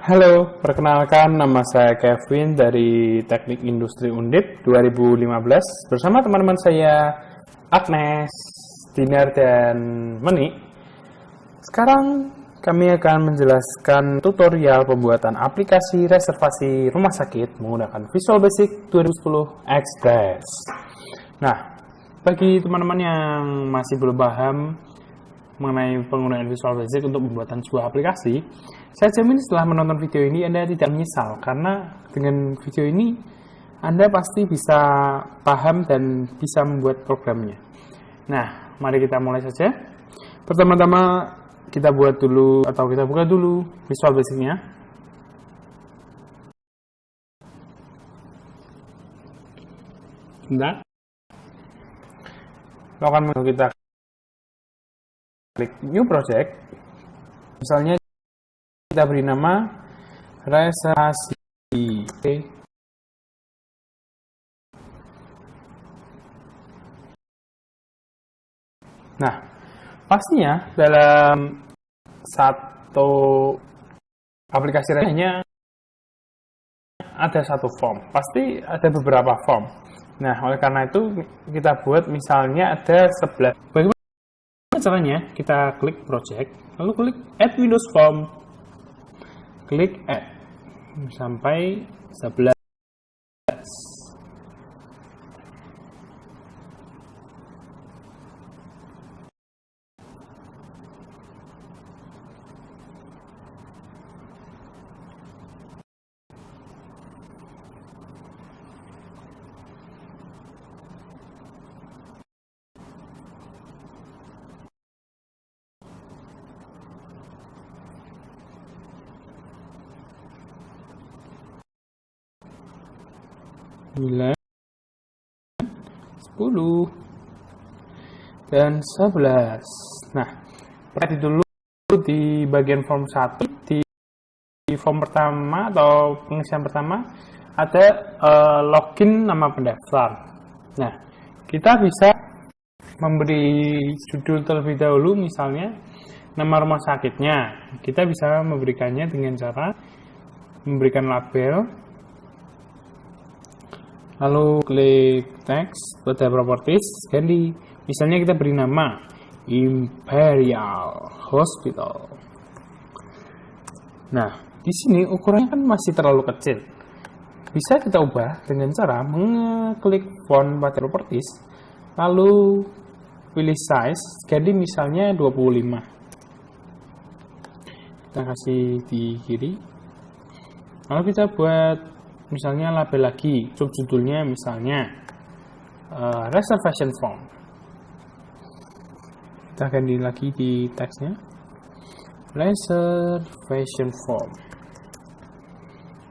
Halo, perkenalkan nama saya Kevin dari Teknik Industri Undip 2015 bersama teman-teman saya Agnes, Dinar, dan Meni. Sekarang kami akan menjelaskan tutorial pembuatan aplikasi reservasi rumah sakit menggunakan Visual Basic 2010 Express. Nah, bagi teman-teman yang masih belum paham mengenai penggunaan Visual Basic untuk pembuatan sebuah aplikasi, saya jamin setelah menonton video ini Anda tidak menyesal, karena dengan video ini Anda pasti bisa paham dan bisa membuat programnya. Nah, mari kita mulai saja. Pertama-tama kita buat dulu atau kita buka dulu Visual Basic-nya. Bentar. Lalu kita klik New Project. Misalnya kita beri nama reservasi. Nah, pastinya dalam satu aplikasi hanya ada satu form. Pasti ada beberapa form. Nah, oleh karena itu kita buat misalnya ada 11. Bagaimana caranya? Kita klik project, lalu klik add Windows form, klik add sampai 11. Sembilan, 10, dan 11. Nah, perhati dulu di bagian form 1, di form pertama atau pengisian pertama ada login nama pendaftar. Nah, kita bisa memberi judul terlebih dahulu, misalnya nama rumah sakitnya. Kita bisa memberikannya dengan cara memberikan label, lalu klik text pada properties, ganti. Misalnya kita beri nama Imperial Hospital. Nah, di sini ukurannya kan masih terlalu kecil. Bisa kita ubah dengan cara mengklik font pada properties, lalu pilih size, ganti misalnya 25. Kita kasih di kiri. Lalu kita buat misalnya label lagi, subjudulnya misalnya reservation form. Kita ganti lagi di teksnya reservation form.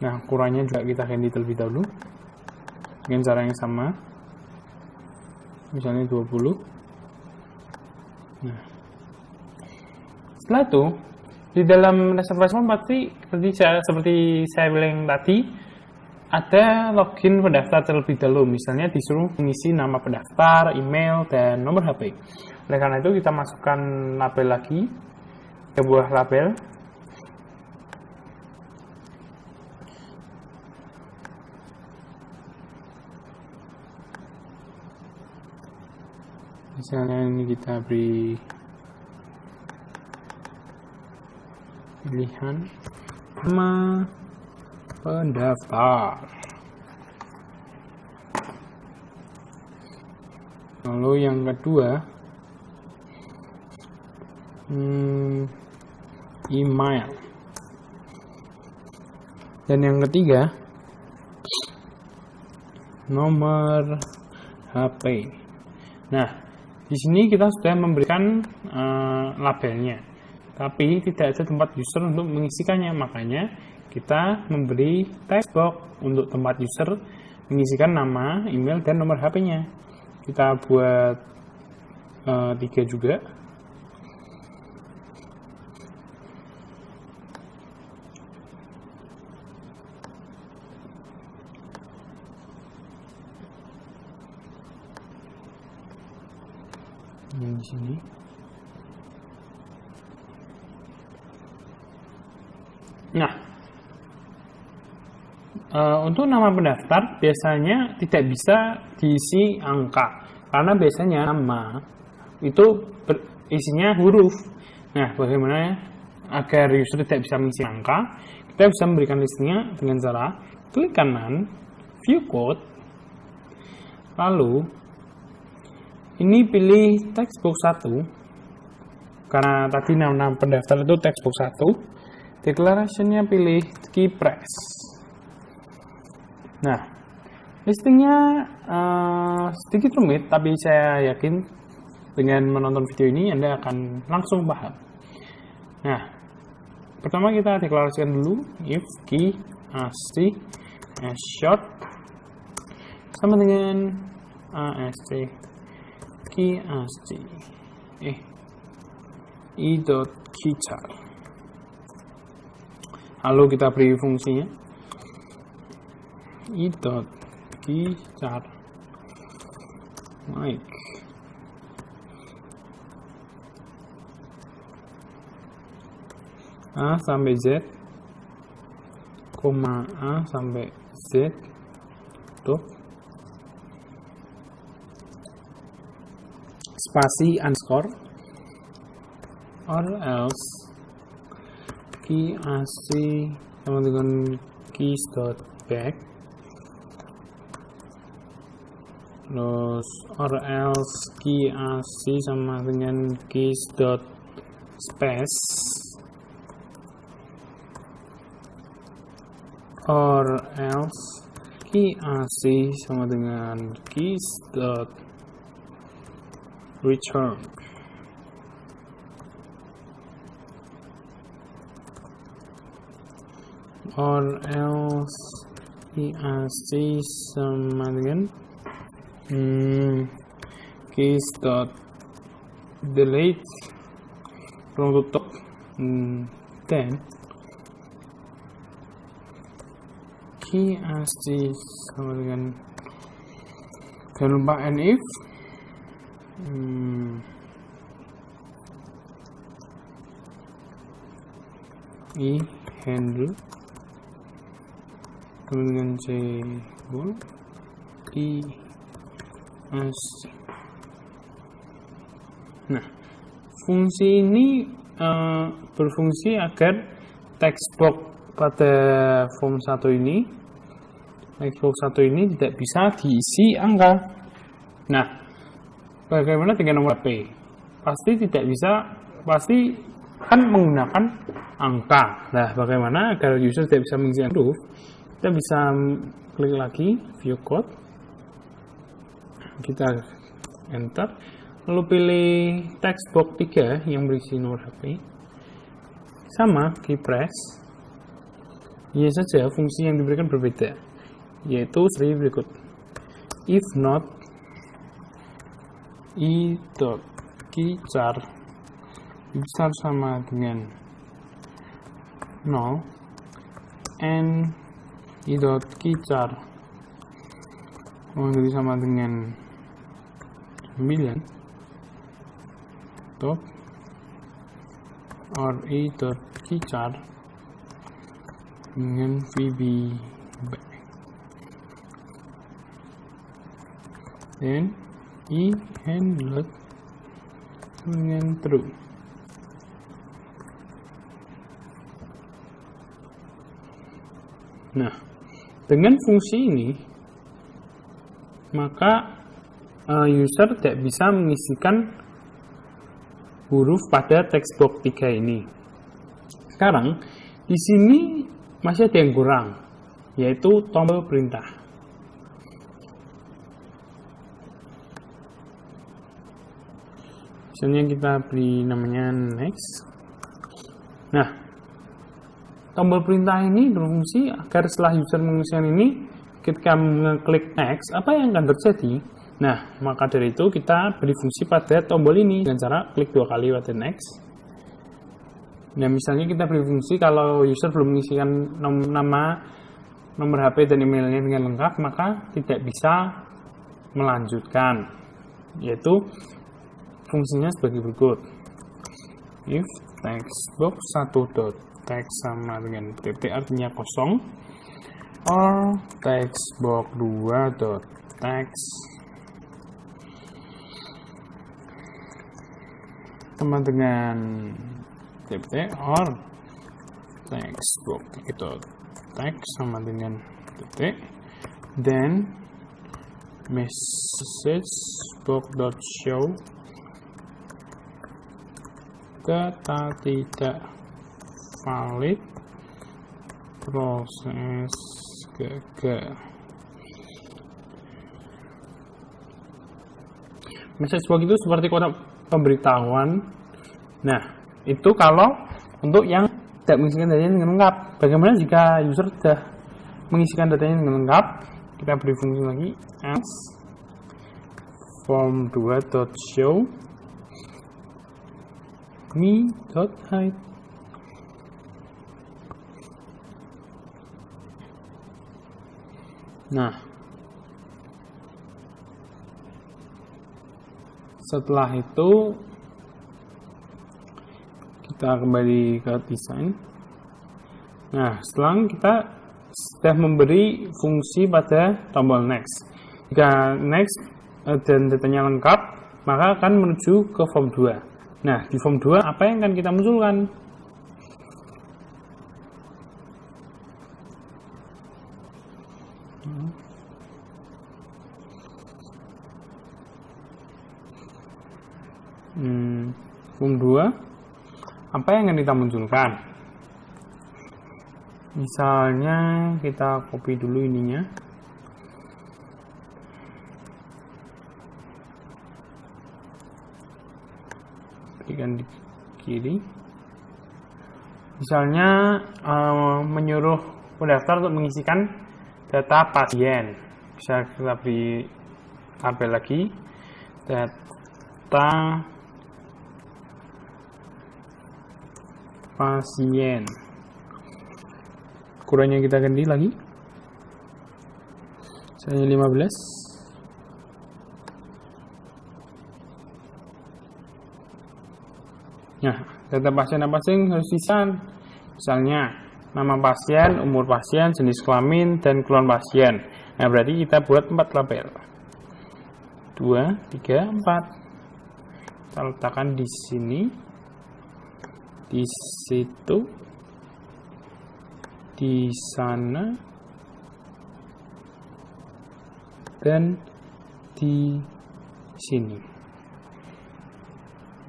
Nah, ukurannya juga kita ganti terlebih dahulu dengan cara yang sama, misalnya 20. Nah, setelah itu di dalam reservation form pasti seperti saya bilang tadi, ada login pendaftar terlebih dahulu. Misalnya disuruh mengisi nama pendaftar, email, dan nomor HP. Oleh karena itu kita masukkan label lagi, sebuah label. Misalnya ini kita beri pilihan nama pendaftar. Lalu yang kedua, email. Dan yang ketiga, nomor HP. Nah, di sini kita sudah memberikan labelnya, tapi tidak ada tempat user untuk mengisikannya. Makanya kita memberi text box untuk tempat user mengisikan nama, email, dan nomor HP-nya. Kita buat 3 juga. Yang di sini. Nah, untuk nama pendaftar biasanya tidak bisa diisi angka, karena biasanya nama itu isinya huruf. Nah, bagaimana agar user tidak bisa mengisi angka? Kita bisa memberikan listnya dengan cara klik kanan, view code, lalu ini pilih textbox 1, karena tadi nama pendaftar itu textbox 1, declaration-nya pilih keypress. Nah, listingnya sedikit rumit, tapi saya yakin dengan menonton video ini Anda akan langsung paham. Nah, pertama kita deklarasikan dulu if key ast short sama dengan ast key ast i.keychar. Lalu kita beri fungsinya i.keychar like A sampai Z, koma A sampai Z, tuh, spasi underscore, or else key ac sama dengan keys dot back, terus or else key ac sama dengan keys dot space, or else key ac sama dengan keys dot return. Or else key ac sama dengan keys dot delete, ruang tutup, then key ast sama dengan, jangan lupa and if i handle sama dengan cebol i ast. Nah, fungsi ini berfungsi agar text box pada form 1 ini, textbox 1 ini tidak bisa diisi angka. Nah, bagaimana dengan nomor HP? Pasti tidak bisa, pasti kan menggunakan angka. Nah, bagaimana agar user tidak bisa mengisi huruf? Kita bisa klik lagi view code, kita enter, lalu pilih textbox 3 yang berisi nomor HP, sama keypress. Ya saja, fungsi yang diberikan berbeda, yaitu seperti berikut. If not i.keychar besar sama dengan 0 and i.keychar menjadi sama dengan 9 top or i.keychar dengan VB back, then i handle dengan true. Nah, dengan fungsi ini maka user tidak bisa mengisikan huruf pada textbox 3 ini. Sekarang di sini masih ada yang kurang, yaitu tombol perintah. Misalnya kita beri namanya next. Nah, tombol perintah ini berfungsi agar setelah user mengisikan ini, ketika mengklik next, apa yang akan terjadi? Nah, maka dari itu kita beri fungsi pada tombol ini dengan cara klik 2 kali pada next. Nah, misalnya kita beri fungsi kalau user belum mengisikan nama, nomor HP dan emailnya dengan lengkap, maka tidak bisa melanjutkan, yaitu fungsinya sebagai berikut. If textbox 1.text sama dengan titik artinya kosong, or textbox 2.text sama dengan tpt or textbox gitu, text sama dengan titik, then messagebox.show data tidak valid, proses gagal. Messagebox itu seperti kotak pemberitahuan. Nah, itu kalau untuk yang tidak mengisikan datanya dengan lengkap. Bagaimana jika user sudah mengisikan datanya dengan lengkap? Kita beri fungsi lagi as form2.show me.hide. Nah, setelah itu kita kembali ke desain. Nah, setelah kita sudah memberi fungsi pada tombol next. Jika next dan datanya lengkap, maka akan menuju ke form 2. Nah, di form 2 apa yang akan kita munculkan? Form 2 apa yang akan kita munculkan? Misalnya kita copy dulu ininya. Berikan di kiri. Misalnya menyuruh pendaftar untuk mengisikan data pasien. Bisa kita beri tabel lagi. Data pasien. Ukurannya kita ganti lagi. Misalnya 15. Nah, data pasien apa sih harus bisa? Misalnya nama pasien, umur pasien, jenis kelamin, dan keluhan pasien. Nah, berarti kita buat 4 label. 2, 3, 4. Kita letakkan di sini, di situ, di sana, dan di sini.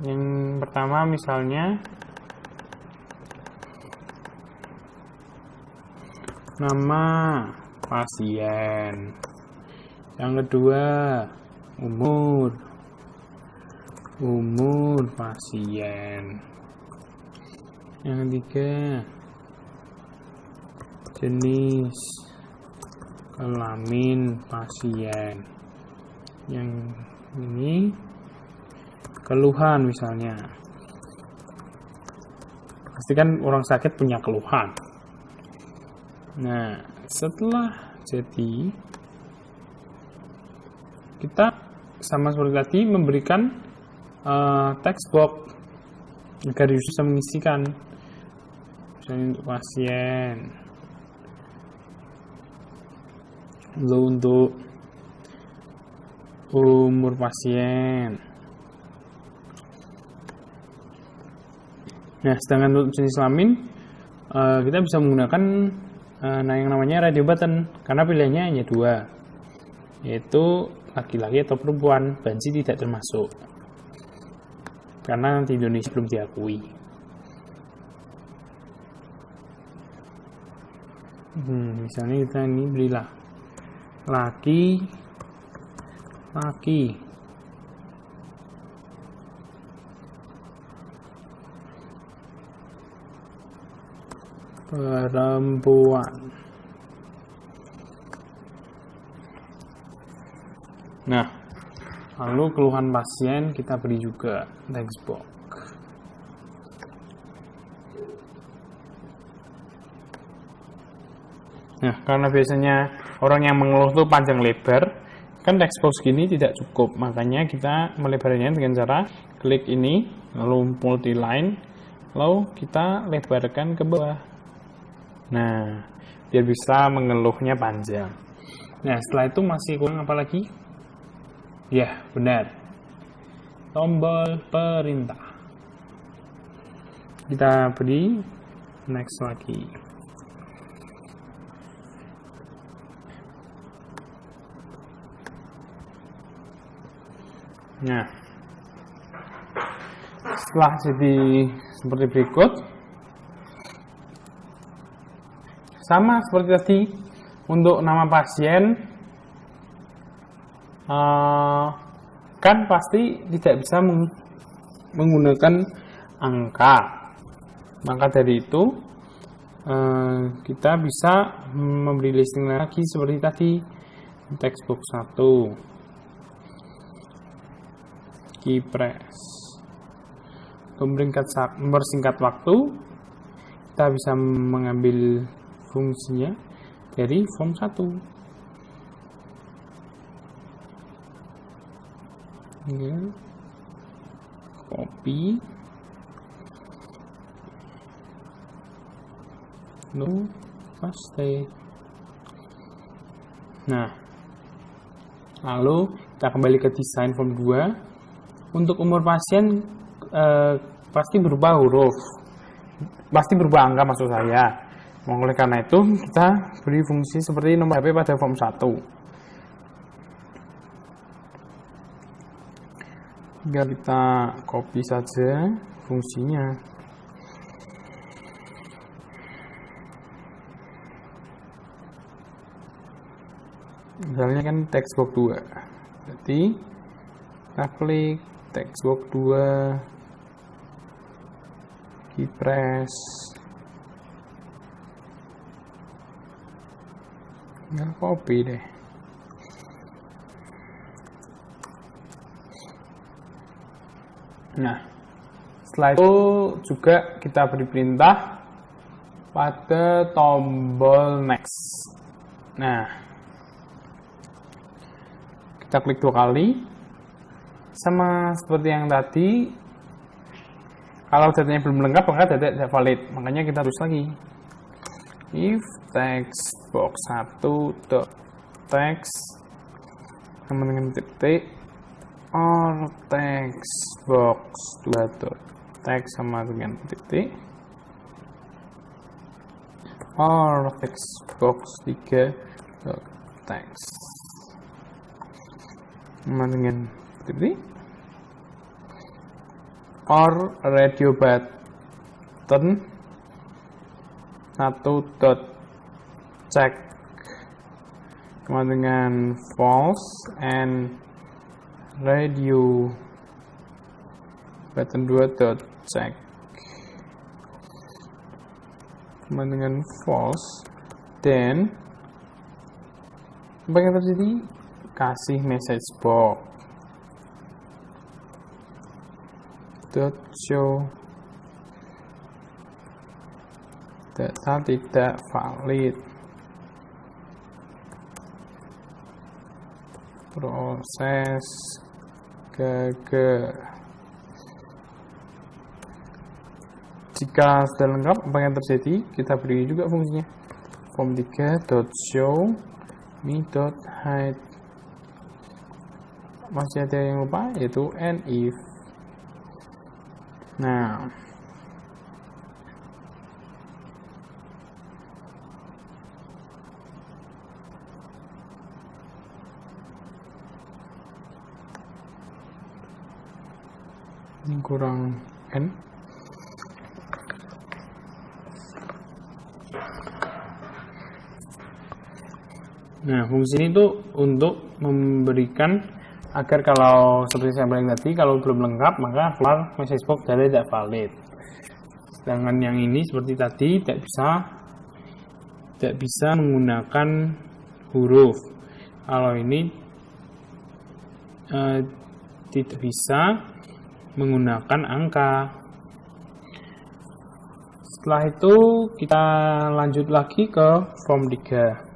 Yang pertama misalnya nama pasien. Yang kedua umur pasien. Yang ketiga jenis kelamin pasien. Yang ini keluhan misalnya. Pastikan orang sakit punya keluhan. Nah, setelah jadi, kita sama seperti tadi memberikan text box agar user bisa mengisikan. Misalnya untuk pasien, lalu untuk umur pasien. Nah, sedangkan untuk jenis kelamin kita bisa menggunakan yang namanya radio button karena pilihannya hanya 2, yaitu laki-laki atau perempuan. Bansi tidak termasuk karena di Indonesia belum diakui. Misalnya kita ini berilah laki perempuan. Nah, lalu keluhan pasien kita beri juga text box. Nah, karena biasanya orang yang mengeluh itu panjang lebar, kan text box gini tidak cukup. Makanya kita melebarnya dengan cara klik ini, lalu multi line, lalu kita lebarkan ke bawah. Nah, biar bisa mengeluhnya panjang. Nah, setelah itu masih kurang apa lagi? Ya, benar. Tombol perintah. Kita beri next lagi. Nah, setelah jadi seperti berikut, sama seperti tadi untuk nama pasien, kan pasti tidak bisa menggunakan angka. Maka dari itu kita bisa memberi listing lagi seperti tadi, textbox 1. Keypress. Mempersingkat waktu, kita bisa mengambil fungsinya dari form 1. Ya. Copy. Paste. Nah, lalu kita kembali ke desain form 2. Untuk umur pasien pasti berubah huruf, pasti berubah angka maksud saya. Oleh karena itu kita beri fungsi seperti nomor HP pada form 1. Tinggal kita copy saja fungsinya. Misalnya kan textbox 2. Jadi kita klik textbox 2, keypress, tinggal copy deh. Nah, setelah itu juga kita beri perintah pada tombol next. Nah, kita klik 2 kali. Sama seperti yang tadi, kalau datanya belum lengkap maka data tidak valid. Makanya kita tulis lagi, if textbox 1.text sama dengan titik, or textbox 2.text sama dengan titik, or textbox 3.text sama dengan titik, or radio button 1.check sama dengan false, and radio button 2.check sama dengan false. Dan apa yang terjadi? Kasih message box .show data tidak valid, proses gagal. Jika sudah lengkap, apa yang terjadi? Kita beri juga fungsinya form 3.show me.hide. Masih ada yang lupa, yaitu and if. Nah, ini kurang n. Nah, fungsi ini tuh untuk memberikan agar kalau seperti saya bilang tadi, kalau belum lengkap maka keluar message box dari tidak valid. Sedangkan yang ini seperti tadi tidak bisa menggunakan huruf. Kalau ini tidak bisa menggunakan angka. Setelah itu kita lanjut lagi ke form 3.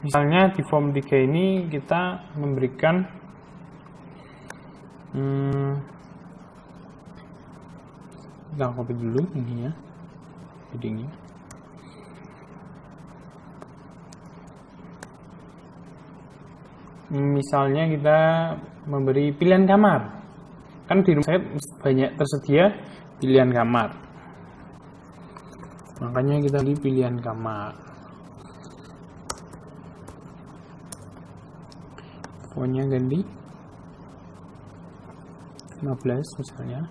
Misalnya di form 3 ini kita memberikan kita copy dulu ini ya, headingnya. misalnya kita memberi pilihan kamar. Kan di rumah saya banyak tersedia pilihan kamar. Makanya kita beri pilihan kamar. Fontnya ganti 15 misalnya.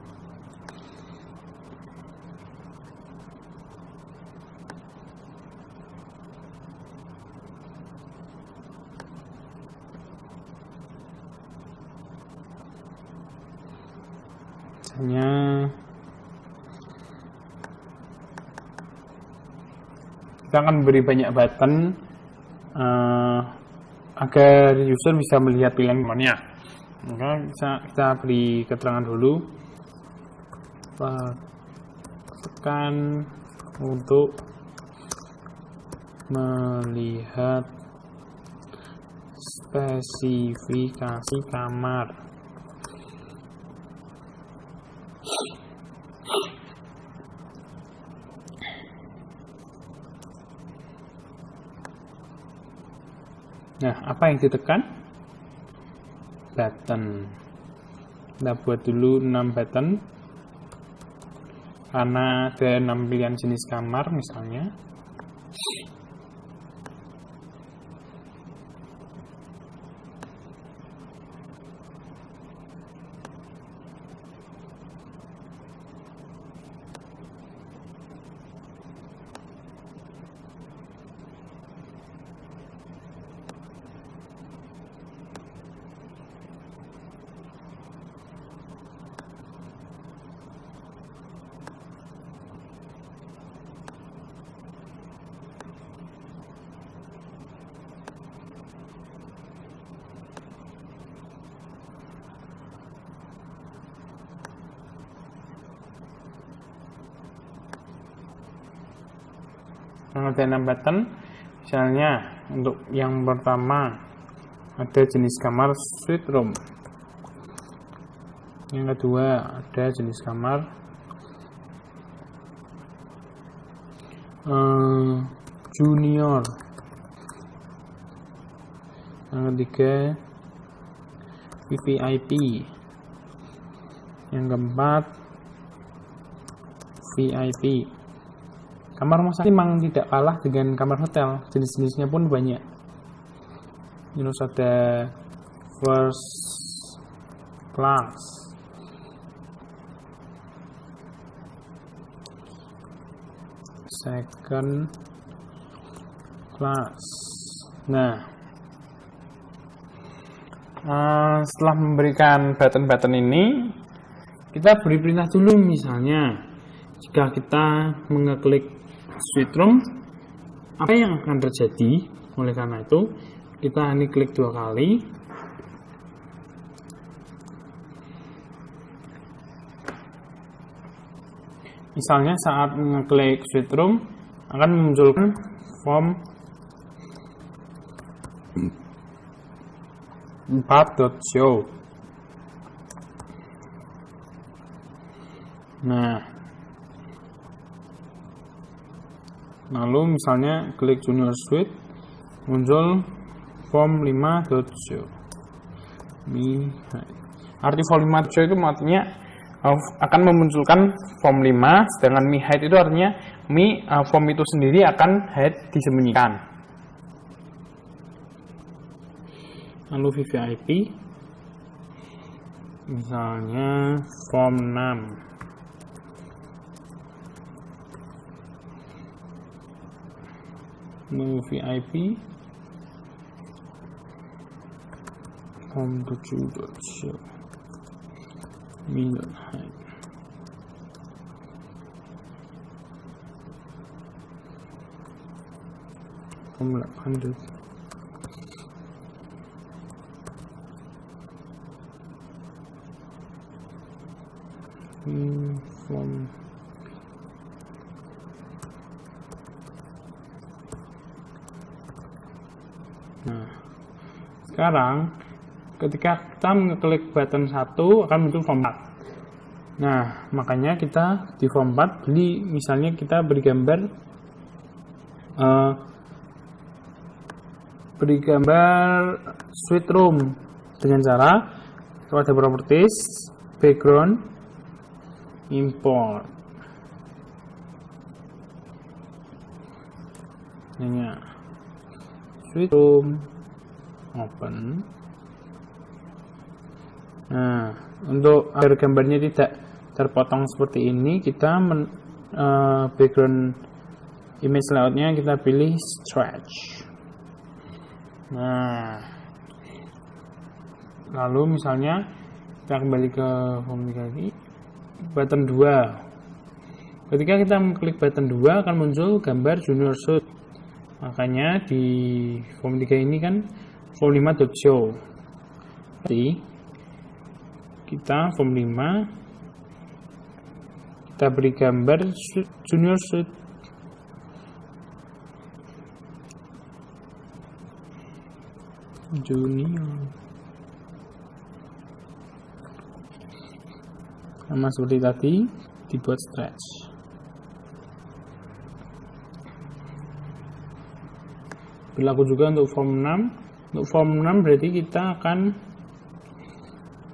Misalnya kita akan beri banyak button agar user bisa melihat pilihan kamarnya. Maka kita beri keterangan dulu, tekan untuk melihat spesifikasi kamar. Nah, apa yang ditekan? Button. Kita buat dulu 6 button. Karena ada 6 pilihan jenis kamar misalnya. Ada 6 button. Misalnya untuk yang pertama ada jenis kamar suite room. Yang kedua ada jenis kamar junior. Yang ketiga VVIP. Yang keempat VIP. Kamar rumah sakit memang tidak kalah dengan kamar hotel, jenis-jenisnya pun banyak. Terus ada first class, second class. Nah, setelah memberikan button-button ini, kita beri perintah dulu. Misalnya jika kita mengeklik suite room, apa yang akan terjadi? Oleh karena itu, kita ini klik 2 kali. Misalnya saat mengeklik suite room akan memunculkan form 4.show. Nah, lalu misalnya klik junior suite, muncul form 5.show. Arti form 5.show itu artinya akan memunculkan form 5, sedangkan mi hide itu artinya form itu sendiri akan hide disembunyikan. Lalu VVIP, misalnya form 6. VIP form 7.show million height. Form 800 form Nah, sekarang ketika kita mengeklik button 1 akan muncul form 4. Nah, makanya kita di form 4 misalnya kita beri gambar Suite Room dengan cara pada properties, background, import. Ini Suite Room, open. Nah, untuk agar gambarnya tidak terpotong seperti ini, kita background image layoutnya kita pilih stretch. Nah, lalu misalnya kita kembali ke form 3 lagi, button 2. Ketika kita mengklik button 2 akan muncul gambar Junior Suit. Makanya di form 3 ini kan form 5.show. Jadi kita form 5 kita beri gambar Junior Suit. Junior sama seperti tadi, dibuat stretch. Berlaku juga untuk form 6. Untuk form 6 berarti kita akan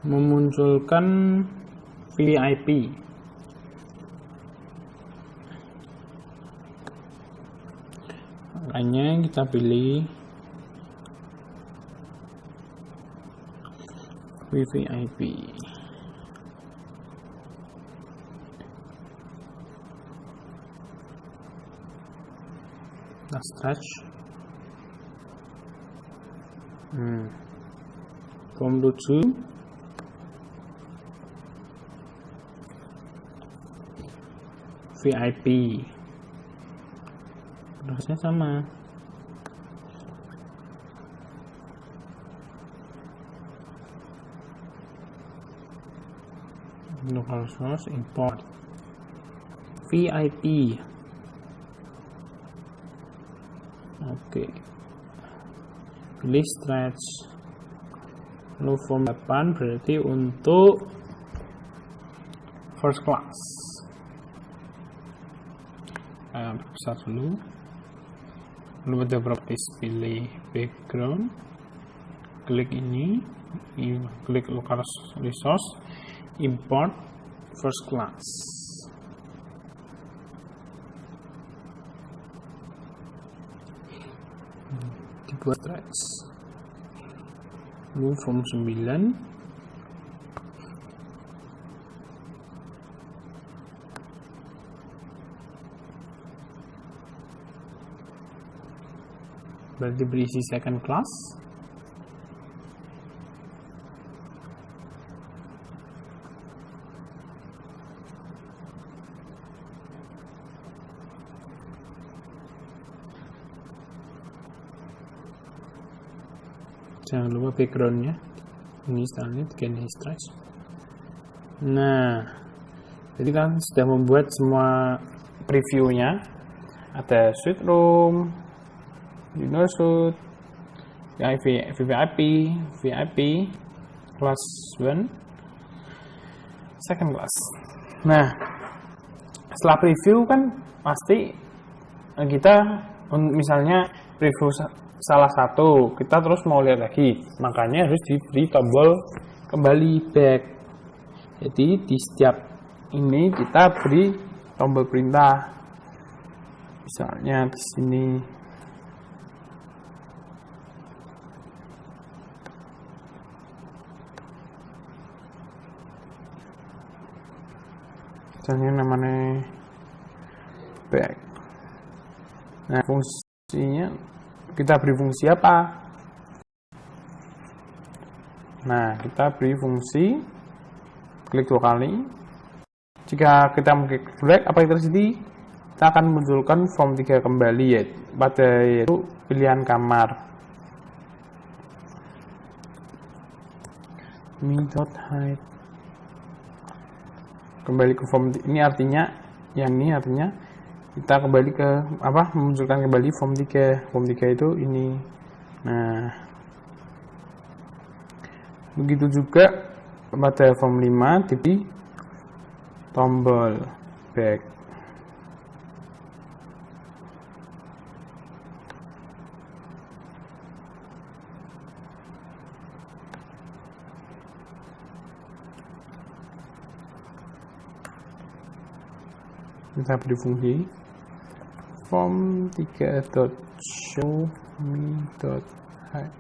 memunculkan VIP. Makanya kita pilih VIP. Kita stretch. Form 7 VIP. Prosesnya sama. Local source import VIP. Oke. Pilih stretch. Lalu form 8 berarti untuk first class. Besar dulu. Lalu pada properties pilih background. Klik ini, klik local resource, import first class. Dibuat stretch. Lalu form 9 berarti berisi second class. Jangan lupa backgroundnya, ini stylenya ganti stretch. Nah, jadi kan sudah membuat semua previewnya. Ada Suite Room, Junior Suit, VIP, class 1, second class. Nah, setelah preview kan pasti kita misalnya preview salah satu, kita terus mau lihat lagi, makanya harus diberi tombol kembali back. Jadi di setiap ini kita beri tombol perintah, misalnya di sini misalnya namanya back. Nah, fungsinya kita beri fungsi apa? Nah, kita beri fungsi klik 2 kali. Jika kita mengklik black, apa yang terjadi? Kita akan munculkan form 3 kembali, yaitu pilihan kamar. Me.hide. Kembali ke form ini artinya, yang ini artinya kita kembali ke memunculkan kembali form 3. Form 3 itu ini. Nah, begitu juga pada form 5 diberi tombol back. kita beri fungsi form3.show me.height,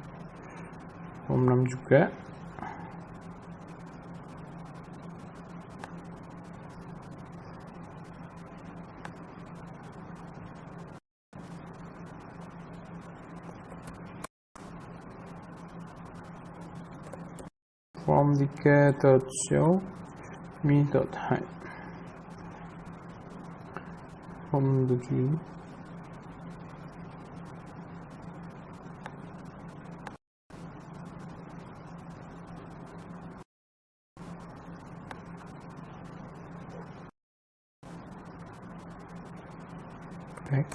form 6 juga. form3.show me.height, form 7 back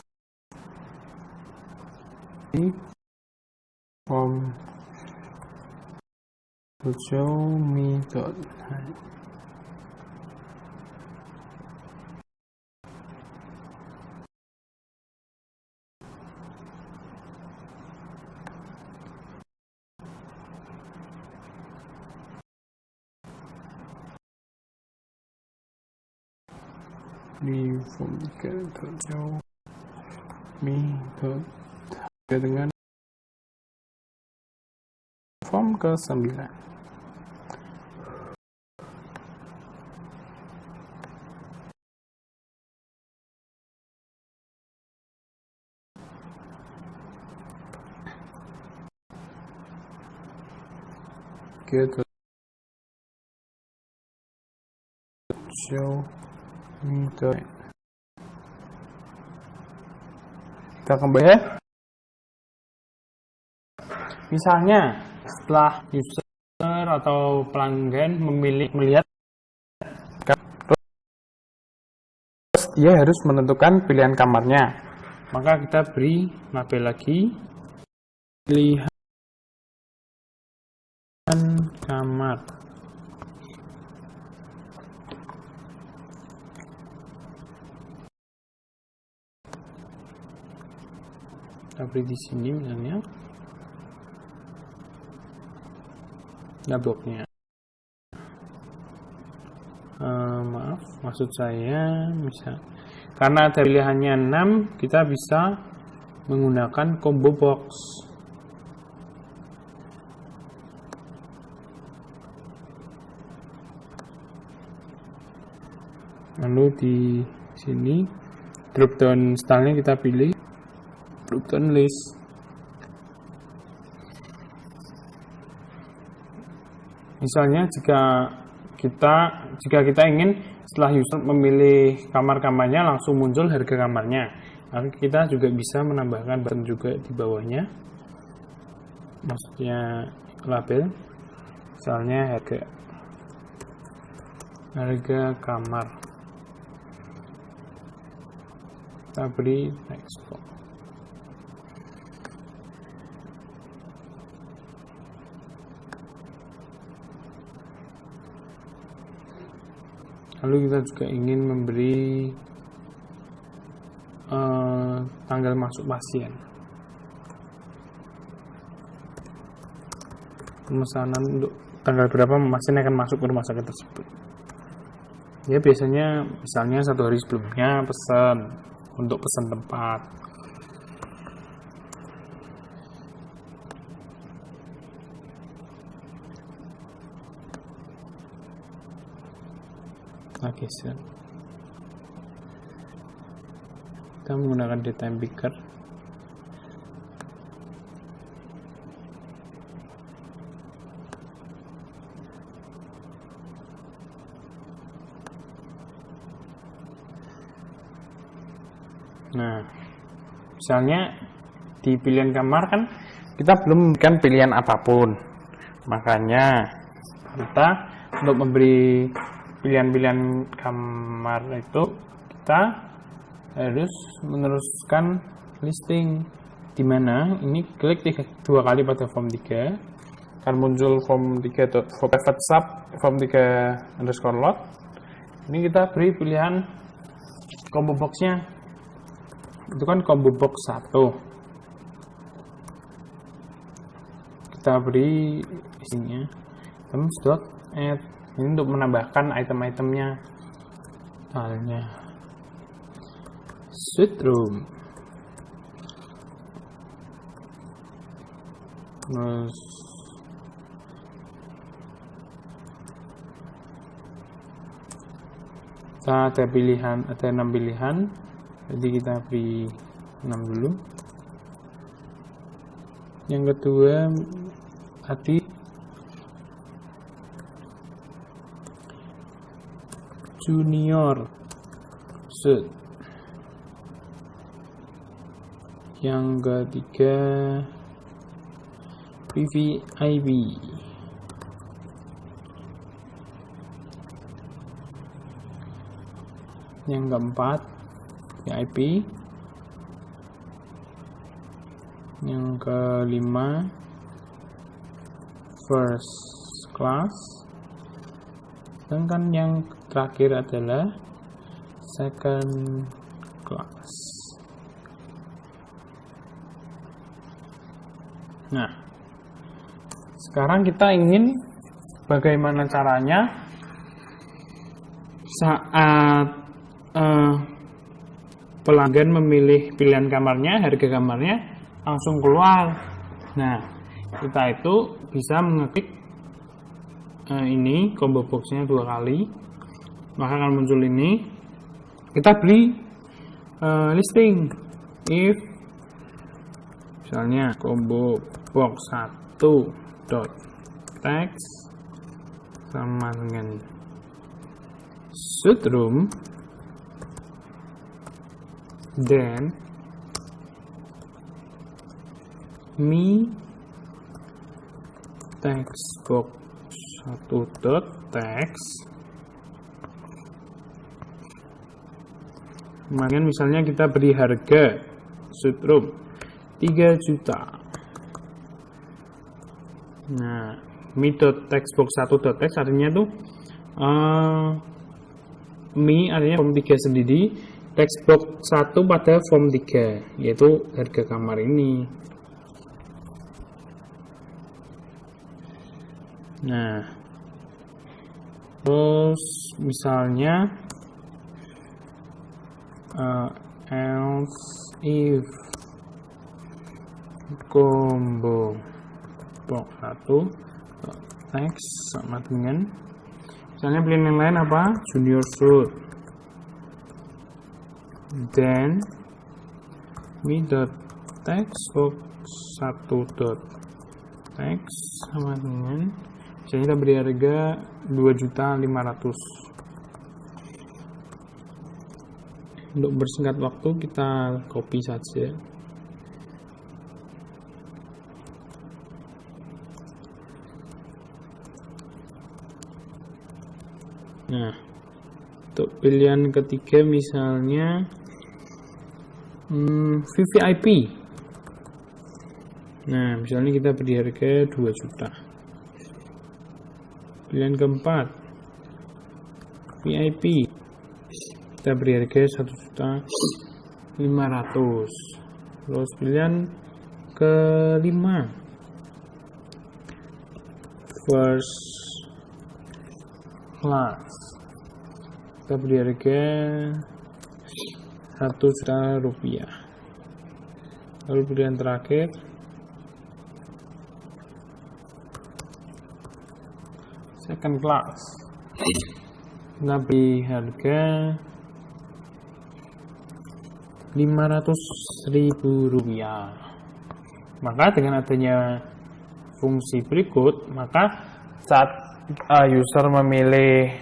form show me.height. Di form 3.show me.height dengan form ke-9. Show me.height. Kita kembali ya. Misalnya setelah user atau pelanggan melihat, terus dia harus menentukan pilihan kamarnya, maka kita beri label lagi pilihan kamar. Kita beri di sini misalnya bloknya. Maaf, maksud saya misal karena ada pilihannya 6, kita bisa menggunakan combo box. Lalu di sini drop down stylenya kita pilih drop down list. Misalnya jika kita ingin setelah user memilih kamar-kamarnya langsung muncul harga kamarnya, maka kita juga bisa menambahkan button juga di bawahnya, maksudnya label, misalnya harga kamar. Kita beri export. Lalu kita juga ingin memberi tanggal masuk pasien, pemesanan untuk tanggal berapa pasien akan masuk ke rumah sakit tersebut. Ya biasanya misalnya 1 hari sebelumnya pesan untuk pesan tempat. Geser. Kita menggunakan daytime picker. Nah, misalnya di pilihan kamar kan kita belum memberikan pilihan apapun, makanya kita untuk memberi pilihan-pilihan kamar itu kita harus meneruskan listing, di mana ini klik 2 kali pada form 3 akan muncul form 3 private sub form 3 underscore load. Ini kita beri pilihan combo boxnya, itu kan combo box 1. Kita beri isinya items.add. Ini untuk menambahkan item-itemnya, misalnya suite room. Terus kita ada pilihan, ada 6 pilihan, jadi kita beri 6 dulu. Yang kedua tadi junior suite. Yang ketiga VVIP. Yang keempat VIP. Yang kelima first class. Sedangkan yang terakhir adalah second class. Nah, sekarang kita ingin bagaimana caranya saat pelanggan memilih pilihan kamarnya, harga kamarnya langsung keluar. Nah, kita itu bisa mengeklik ini combo boxnya 2 kali, maka akan muncul ini. Kita beri listing if misalnya combo box 1.text sama dengan suite room, then me text box 1.text, kemudian misalnya kita beri harga suite room 3 juta. Nah, me.textbox 1.text artinya tuh me artinya form 3 sendiri, textbox 1 pada form 3, yaitu harga kamar ini. Nah, terus misalnya else if combo box 1.text sama dengan misalnya pilihan yang lain apa? Junior suite. Then me.textbox 1.text sama dengan misalnya kita beri harga 2.500.000. Untuk bersingkat waktu kita copy saja. Nah, untuk pilihan ketiga misalnya VVIP. Nah, misalnya kita beri harga 2 juta. Pilihan keempat VIP, kita beri harga 1.500.000. Terus pilihan kelima first class, kita beri harga 1 juta rupiah. Lalu pilihan terakhir second class, kita beri harga 500.000 rupiah. Maka dengan adanya fungsi berikut, maka saat user memilih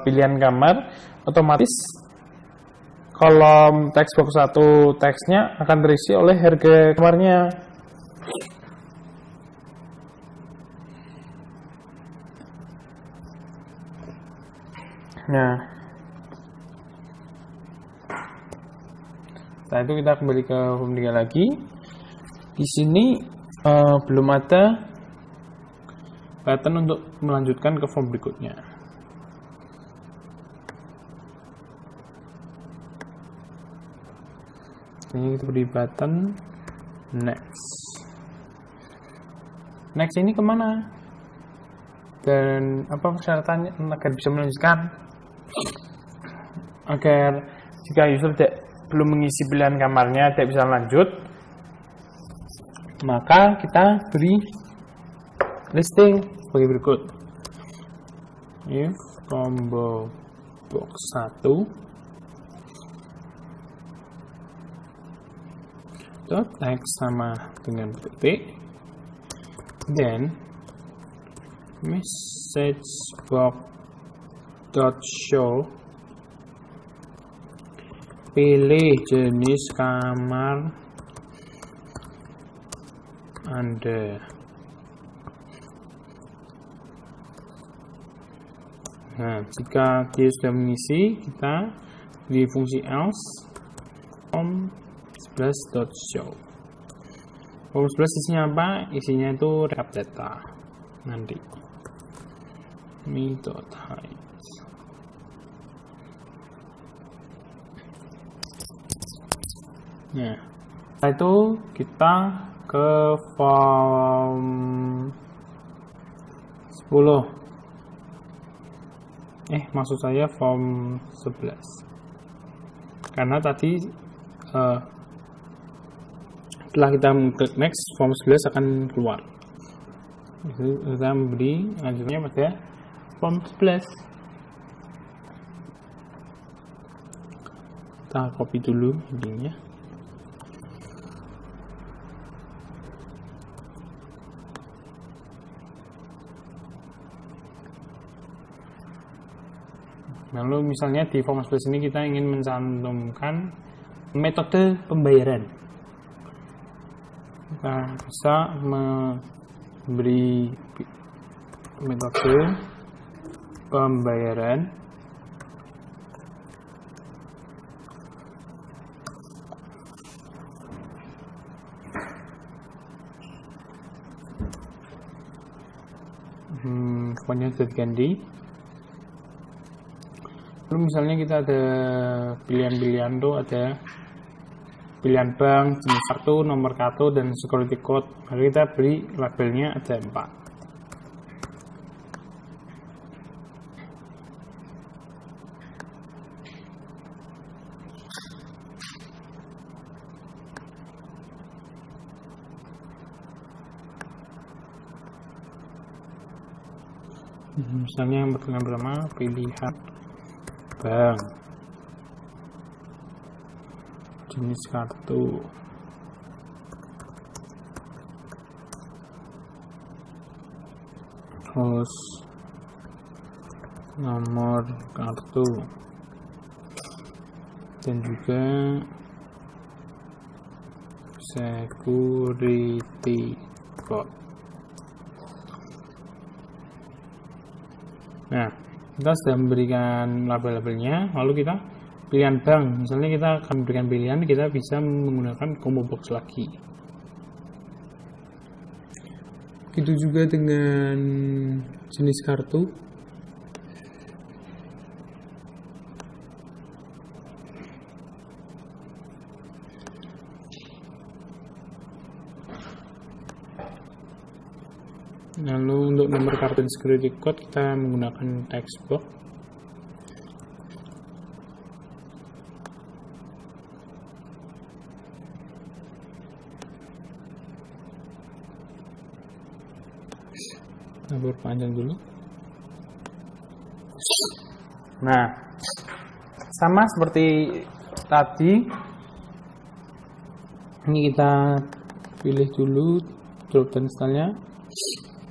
pilihan kamar, otomatis kolom textbox 1 teksnya akan terisi oleh harga kamarnya. Nah, setelah itu kita kembali ke form 3 lagi. Di sini belum ada button untuk melanjutkan ke form berikutnya. Ini kita beri button next. Next ini kemana? Dan apa persyaratannya agar bisa melanjutkan? Agar Jika user belum mengisi pilihan kamarnya, tidak bisa lanjut, maka kita beri listing sebagai berikut. If combo box 1 dot x sama dengan titik, then message box dot show, pilih jenis kamar Anda. Nah, jika dia sudah mengisi, kita di fungsi else form11.show. Form11 isinya apa? Isinya itu rekap data. Nanti me.hide. Nah, setelah itu kita ke form 10. Maksud saya form 11. Karena tadi setelah kita klik next, form 11 akan keluar. Kita memberi lanjutnya pada form 11. Kita copy dulu linknya. Lalu misalnya di form 11 ini kita ingin mencantumkan metode pembayaran. Kita bisa memberi metode pembayaran pokoknya sudah diganti. Lalu misalnya kita ada pilihan-pilihan tuh, ada pilihan bank, jenis kartu, nomor kartu, dan security code. Lalu kita beri labelnya ada 4. Misalnya yang pertama pilihan bank, jenis kartu, terus nomor kartu, dan juga security code. Nah, kita sudah memberikan label-labelnya, lalu kita pilihan bank, misalnya kita akan memberikan pilihan, kita bisa menggunakan combo box lagi. Begitu juga dengan jenis kartu. Lalu untuk nomor kartu dan security code kita menggunakan text box. Kita perpanjang dulu. Nah, sama seperti tadi, ini kita pilih dulu drop down style-nya,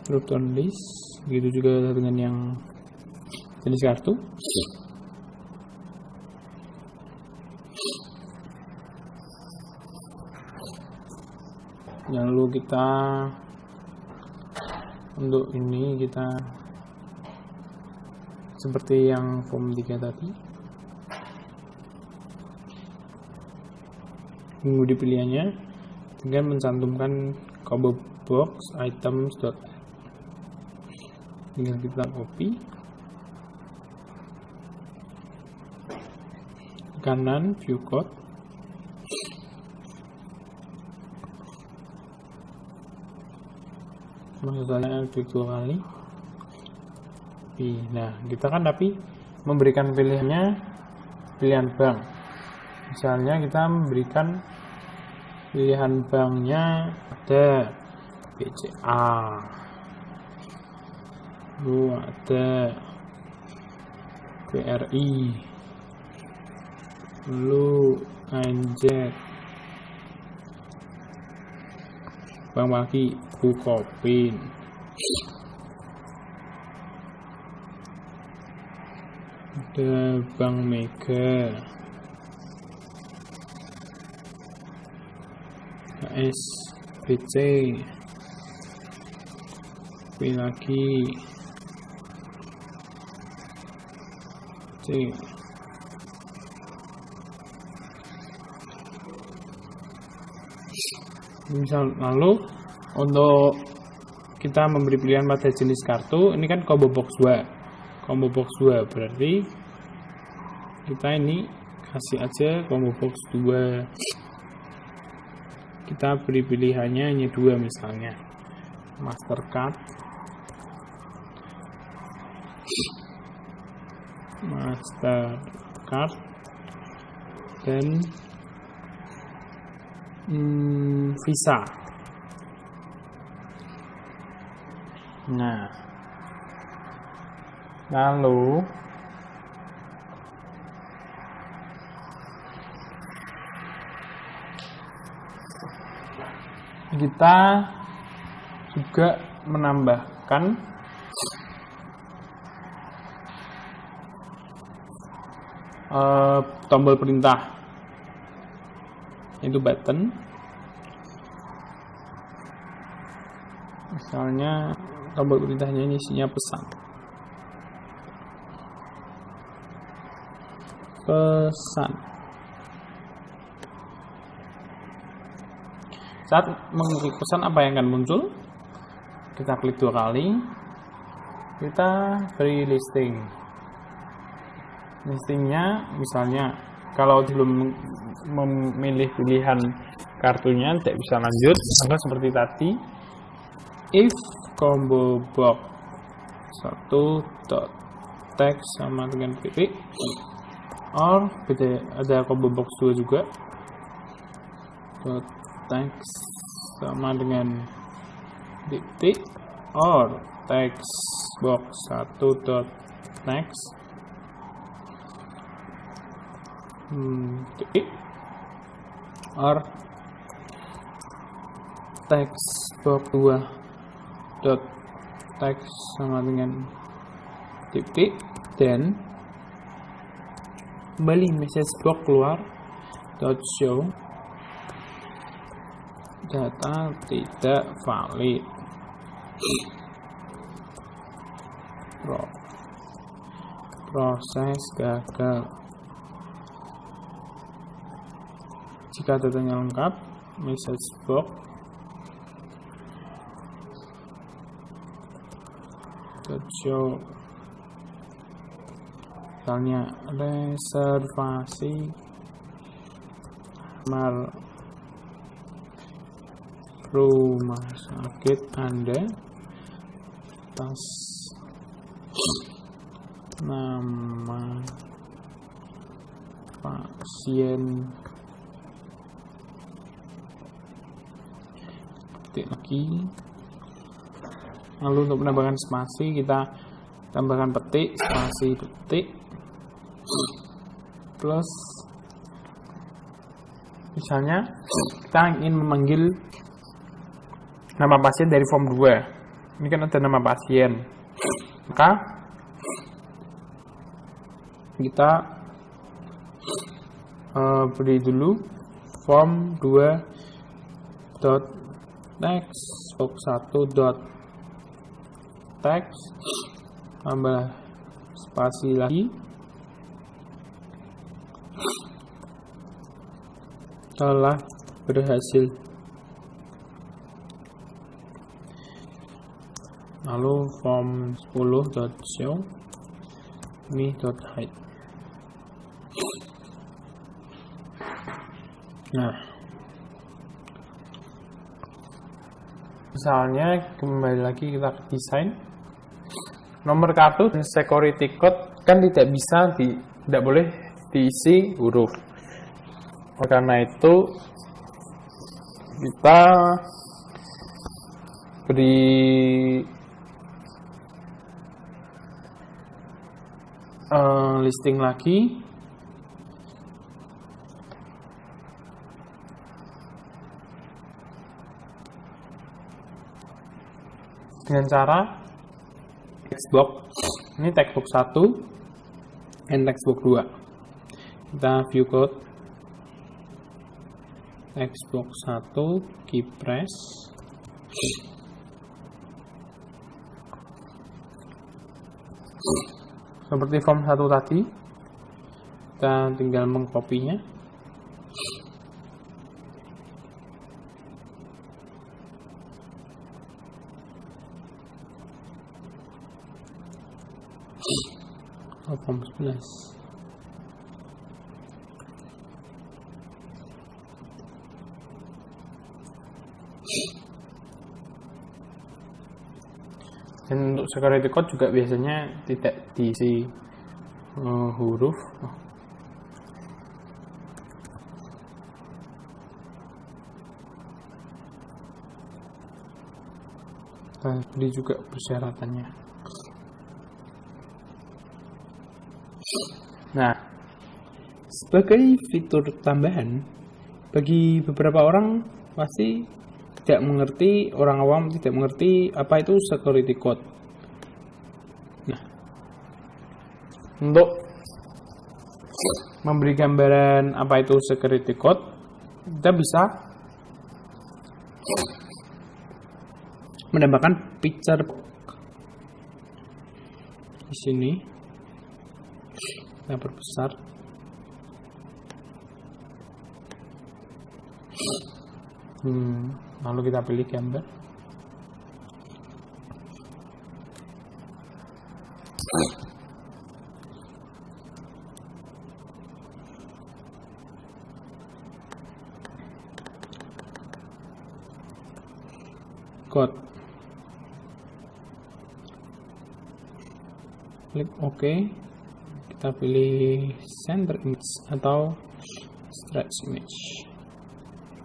drop down list. Begitu juga dengan yang jenis kartu. Lalu kita untuk ini kita seperti yang form 3 tadi, mengundi pilihannya dengan mencantumkan combo box items. Tinggal kita copy kanan, view code, maksudnya klik 2 kali. Nah, kita kan tapi memberikan pilihannya pilihan bank. Misalnya kita memberikan pilihan banknya ada BCA, lalu ada BRI, lalu ANZ, bank lagi Bukopin, ada Bank Mega, HSBC, lagi C. Misal, lalu untuk kita memberi pilihan pada jenis kartu, ini kan combo box 2. Combo box 2 berarti kita ini kasih aja combo box 2. Kita beri pilihannya hanya 2, misalnya Mastercard, dan Visa. Nah, lalu kita juga menambahkan tombol perintah, itu button. Misalnya tombol perintahnya ini isinya pesan. Saat mengklik pesan, apa yang akan muncul? Kita klik 2 kali, kita beri listing. Listingnya misalnya kalau belum memilih pilihan kartunya tidak bisa lanjut, maka seperti tadi, if combo box 1.text sama dengan titik, or ada combo box 2 juga, text sama dengan titik, or text box 1.text titik, or text box 2.text sama dengan titik, dan kembali message box keluar .show data tidak valid, proses gagal. Jika datanya lengkap, message box show, misalnya reservasi kamar rumah sakit Anda atas nama pasien. Ketik lagi. Lalu untuk menambahkan spasi, kita tambahkan petik, spasi, detik, plus misalnya kita ingin memanggil nama pasien dari form 2. Ini kan ada nama pasien, maka kita beri dulu form 2.text box 1.text tambah spasi lagi, telah berhasil. Lalu form 10.show ini .hide. Nah, misalnya kembali lagi kita ke desain, nomor kartu dan security code kan tidak boleh diisi huruf. Oleh karena itu kita beri listing lagi. Dengan cara textbox. Ini textbox 1 dan textbox 2. Kita view code. Textbox 1 key press. Seperti form 1 tadi, kita tinggal mengkopinya. Form 11. Dan untuk security code juga biasanya tidak diisi huruf. Kita beri juga persyaratannya. Nah, sebagai fitur tambahan, bagi beberapa orang pasti tidak mengerti, orang awam tidak mengerti apa itu security code. Nah, untuk memberi gambaran apa itu security code, kita bisa menambahkan picture di sini. Kita perbesar. Lalu kita pilih gambar. Code. Klik OK. Kita pilih center image atau stretch image.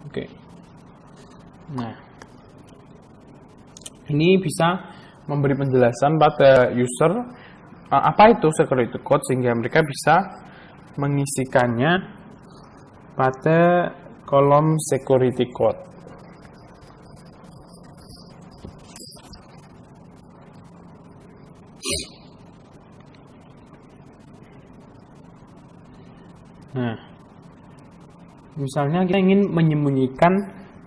Oke. Nah, ini bisa memberi penjelasan pada user apa itu security code sehingga mereka bisa mengisikannya pada kolom security code. Nah, misalnya kita ingin menyembunyikan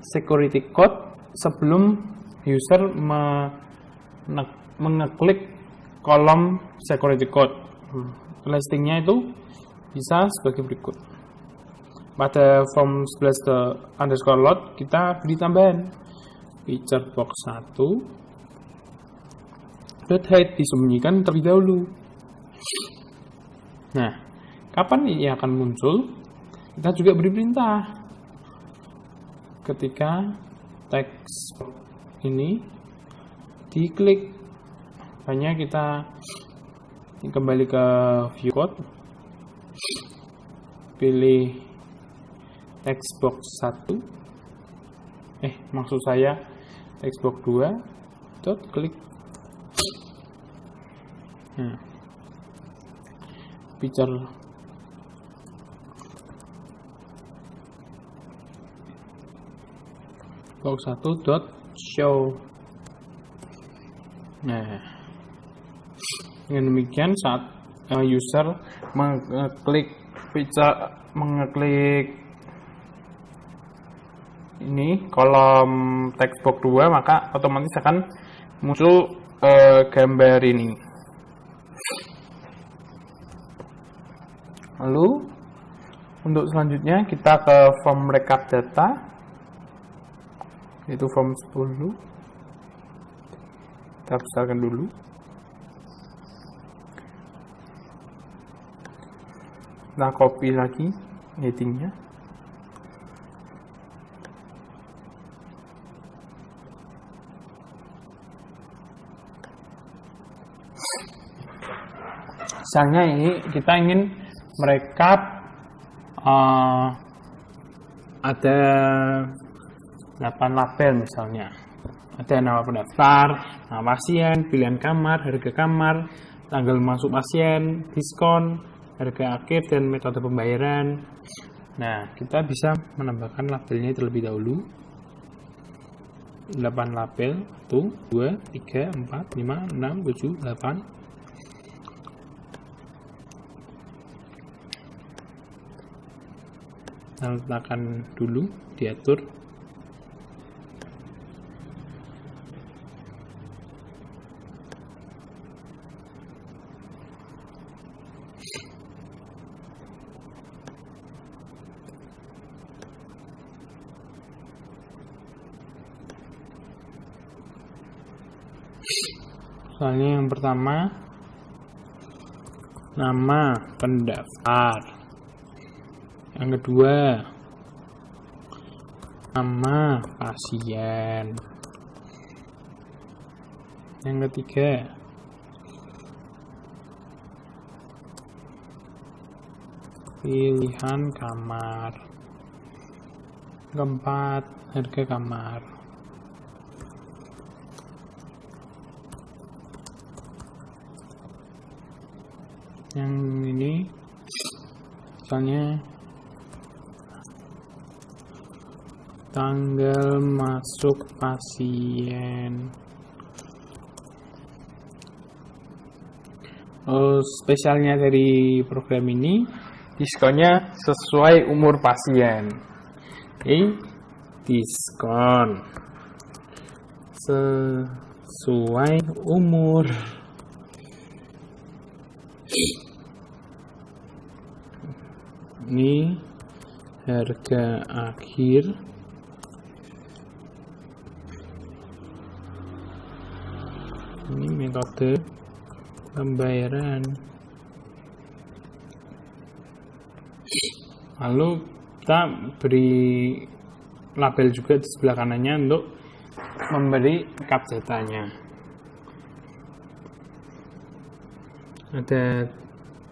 security code sebelum user mengeklik kolom security code. Listingnya itu bisa sebagai berikut. Pada form 11 ke underscore load kita beri tambahan feature box 1 .hide disembunyikan terlebih dahulu. Nah, kapan ia akan muncul? Kita juga beri perintah. Ketika teks ini diklik, hanya kita kembali ke view code, pilih textbox 1, maksud saya textbox 2, klik. Nah, picture box 1.show. Nah, dengan demikian saat user mengeklik ini kolom textbox 2, maka otomatis akan muncul gambar ini. Lalu untuk selanjutnya kita ke form recap data, yaitu form 10. Kita besarkan dulu. Kita copy lagi headingnya. Misalnya ini kita ingin merekap ada 8 label misalnya. Ada nama pendaftar, nama pasien, pilihan kamar, harga kamar, tanggal masuk pasien, diskon, harga akhir, dan metode pembayaran. Nah, kita bisa menambahkan labelnya terlebih dahulu. 8 label, 1, 2, 3, 4, 5, 6, 7, 8. Kita letakkan dulu, diatur. Misalnya yang pertama, nama pendaftar. Yang kedua, nama pasien. Yang ketiga, pilihan kamar. Keempat, harga kamar. Yang ini misalnya tanggal masuk pasien. Spesialnya dari program ini, diskonnya sesuai umur pasien. Diskon sesuai umur. Ini harga akhir. Ini metode pembayaran. Lalu kita beri label juga di sebelah kanannya untuk memberi cap datanya. Ada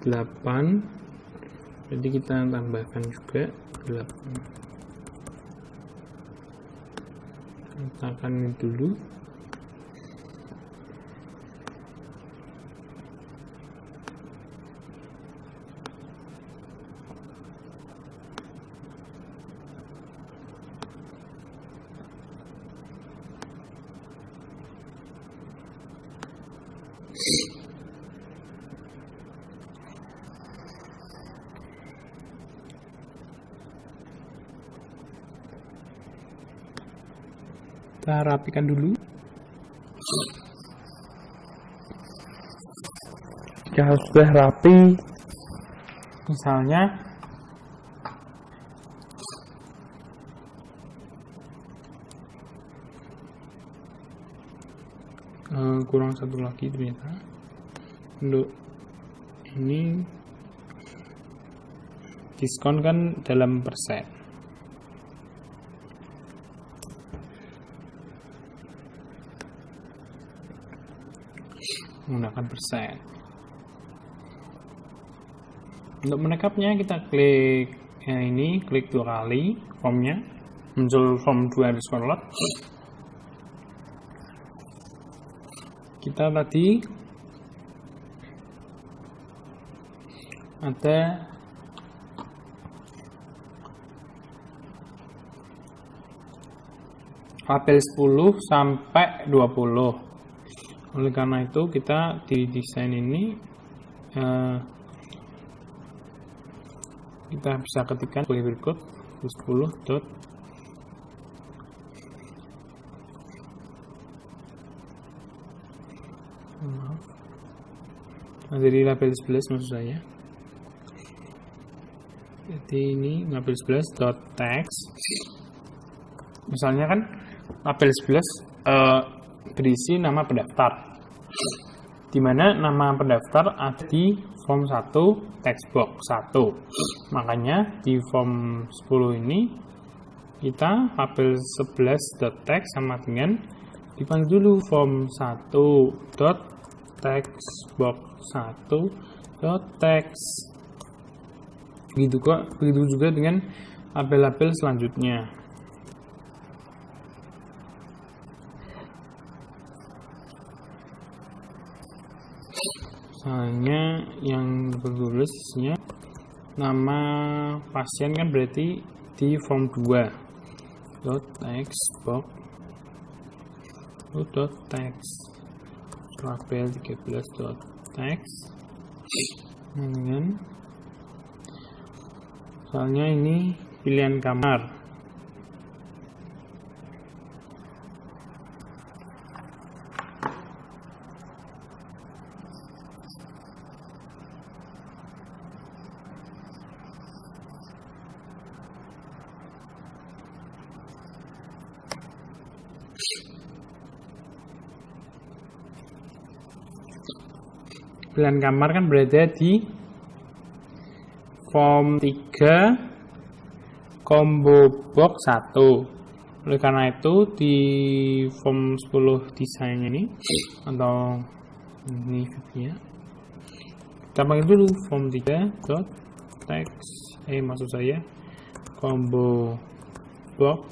8. Jadi kita tambahkan juga 8. Letakkan dulu. Kita rapikan dulu. Jika sudah rapi, misalnya kurang satu lagi ternyata. Untuk ini diskon kan dalam persen. Menggunakan persen. Untuk menekapnya kita klik ini, klik 2 kali formnya, muncul form 2 diskon lot. Kita tadi ada label 10 sampai 20. Oleh karena itu kita di desain ini kita bisa ketikkan sebagai berikut 10 dot dari label 11 maksud saya. Jadi ini label 11 dot text. Misalnya kan label 11 berisi nama pendaftar, di mana nama pendaftar ada di form 1 text box 1. Makanya di form 10 ini kita label 11.text sama dengan dipanggil dulu form 1.text box 1.text. Begitu juga dengan label-label selanjutnya. Misalnya yang bertulisnya nama pasien kan berarti di form 2 .text box .text label 13.text dengan soalnya ini pilihan kamar. Pilihan kamar kan berada di form 3 combo box 1. Oleh karena itu di form 10 desain ini atau ini ya, kita panggil dulu form 3.text maksud saya combo box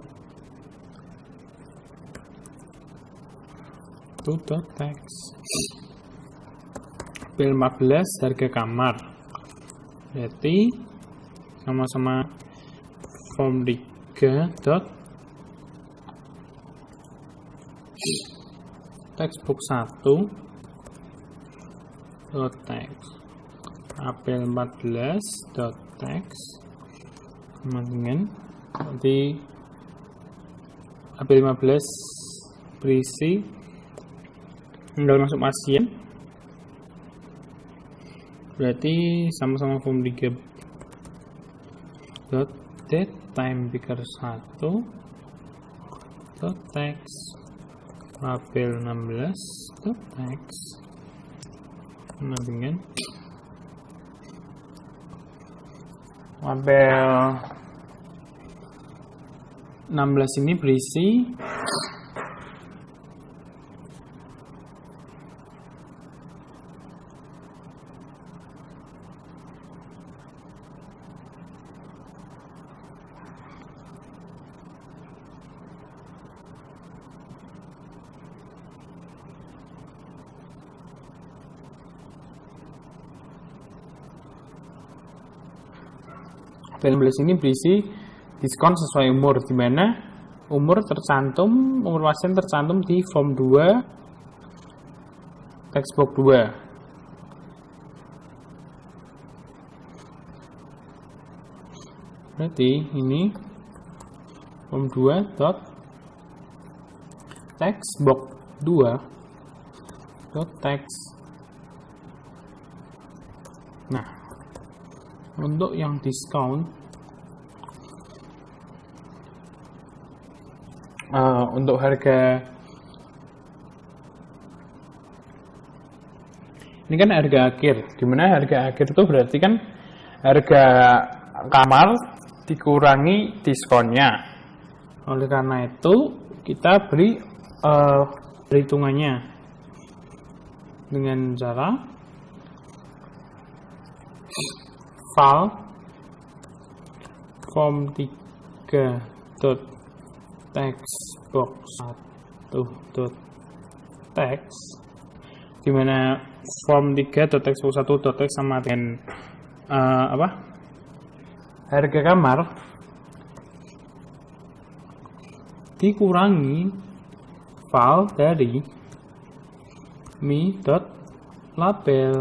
2.text. Label 15 harga kamar, berarti sama-sama form 3 textbook 1 .text label 14 .text sama dengan nanti label 15 berisi tinggal masuk pasien, berarti sama-sama form 3 .date time picker 1 .text label 16 .text sama dengan label 16 ini berisi label 16 ini berisi diskon sesuai umur, di mana umur pasien tercantum di form 2 textbook 2. Berarti ini form 2 textbook 2 .text. Nah, untuk yang diskon untuk harga ini kan harga akhir, dimana harga akhir itu berarti kan harga kamar dikurangi diskonnya. Oleh karena itu kita beri perhitungannya dengan cara file form 3.textbox 1.text, dimana form 3.textbox 1.text sama dengan harga kamar dikurangi file dari mi.label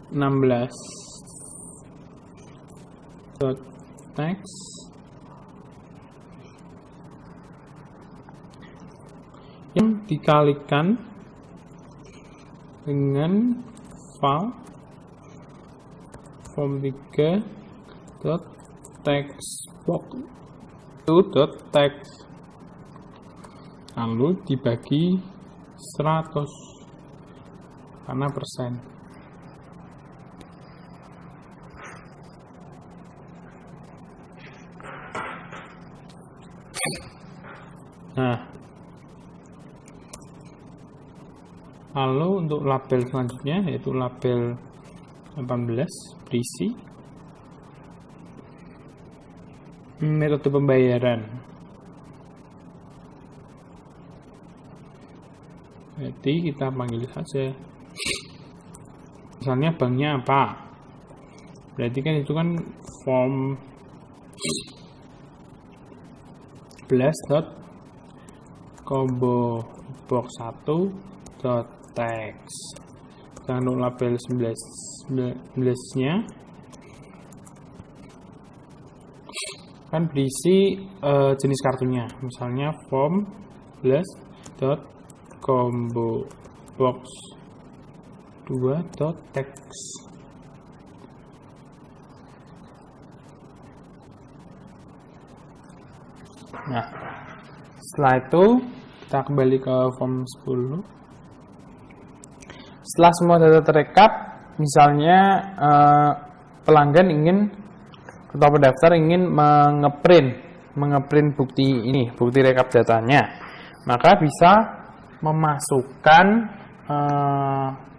16.text yang dikalikan dengan file form 3.textbox 2.text lalu dibagi 100 karena persen. Nah, lalu untuk label selanjutnya yaitu label 18 berisi metode pembayaran. Jadi kita panggil saja. Misalnya banknya apa? Berarti kan itu kan form blast.combo box 1.text. Jangan lupa label 19-nya kan berisi jenis kartunya, misalnya form blast.combo box 2.text. Nah, setelah itu kita kembali ke form 10. Setelah semua data terekap, misalnya pelanggan ingin atau pendaftar ingin mengeprint bukti ini, bukti rekap datanya, maka bisa memasukkan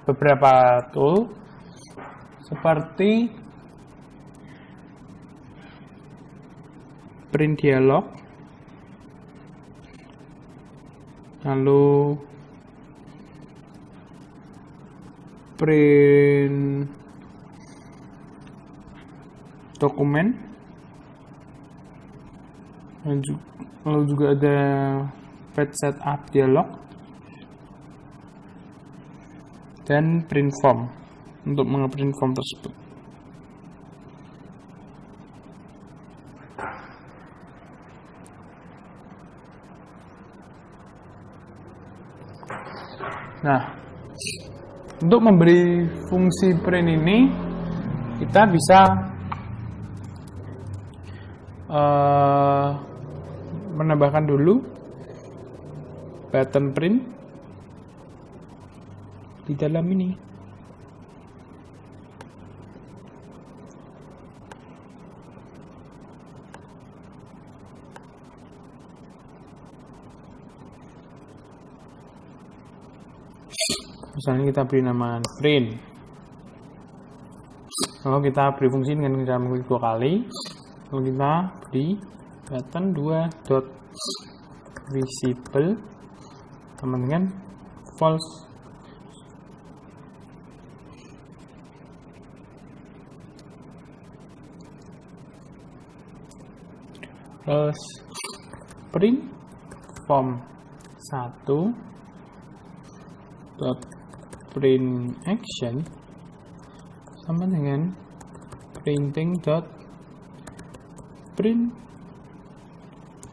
beberapa tool seperti print dialog, lalu print dokumen, lalu juga ada page setup dialog, dan print form untuk mengeprint form tersebut. Nah, untuk memberi fungsi print ini kita bisa menambahkan dulu button print di dalam ini. Misalnya kita beri nama print, lalu kita beri fungsi dengan cara mengklik 2 kali, lalu kita beri button 2.visible sama dengan false. Terus print form 1.print action sama dengan printing.print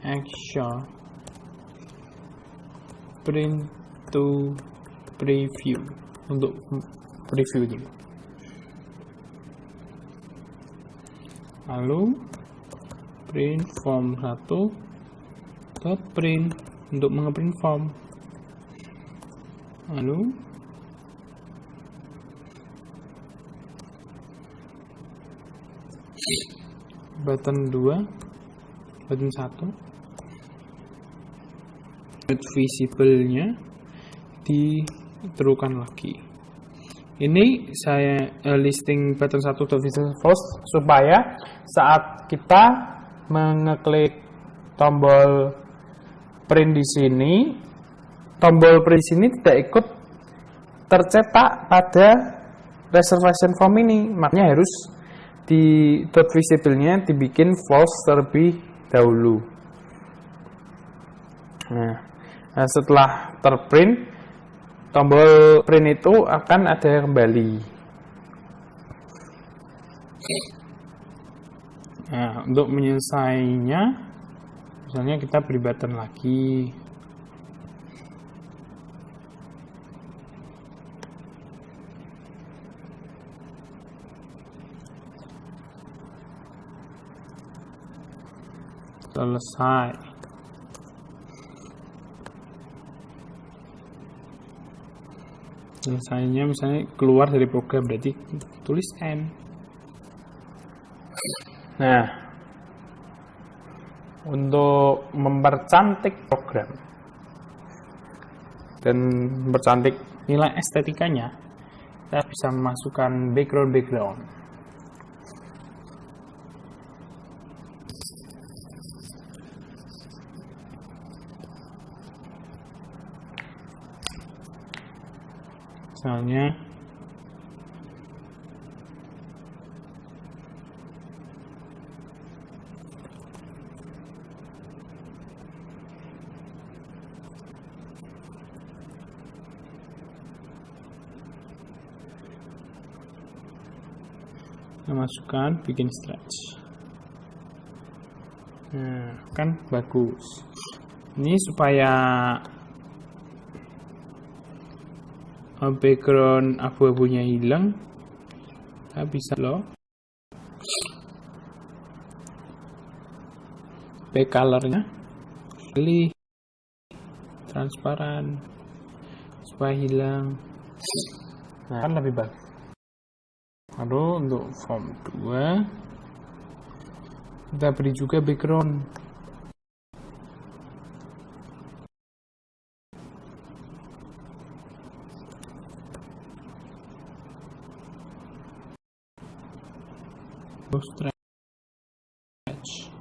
action print to preview, untuk preview dulu. Lalu print form 1.print untuk mengeprint form. Lalu button 2, button 1, visible-nya diterukan lagi. Ini saya listing button 1.visible false supaya saat kita mengeklik tombol print di sini, tombol print di sini tidak ikut tercetak pada reservation form ini, makanya harus di .visible-nya dibikin false terlebih dahulu. Nah, setelah terprint, tombol print itu akan ada kembali. Nah, untuk menyelesainya, misalnya kita beri button lagi. Selesai. Selesainya misalnya keluar dari program, berarti tulis N. Nah, untuk mempercantik program dan mempercantik nilai estetikanya, kita bisa memasukkan background. misalnya kita masukkan bikin stretch. Nah, kan bagus. Ini supaya background abu-abunya hilang, kita bisa loh back colornya pilih transparan supaya hilang. Nah, kan lebih bagus. Lalu untuk form 2 kita beri juga background. Stretch.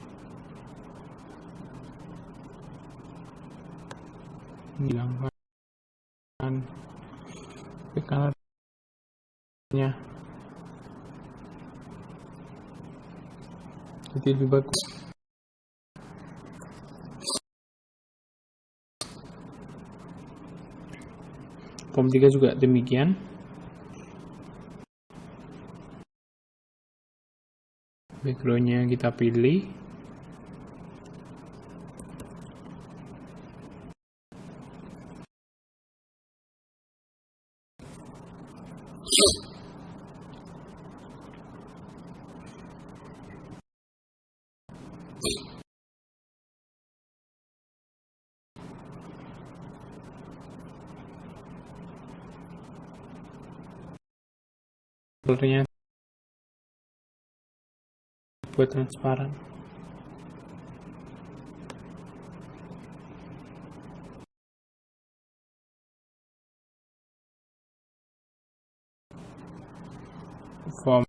Hilangkan colornya. Jadi lebih bagus. Form 3 juga demikian. Backgroundnya kita pilih. Colornya buat transparan. Form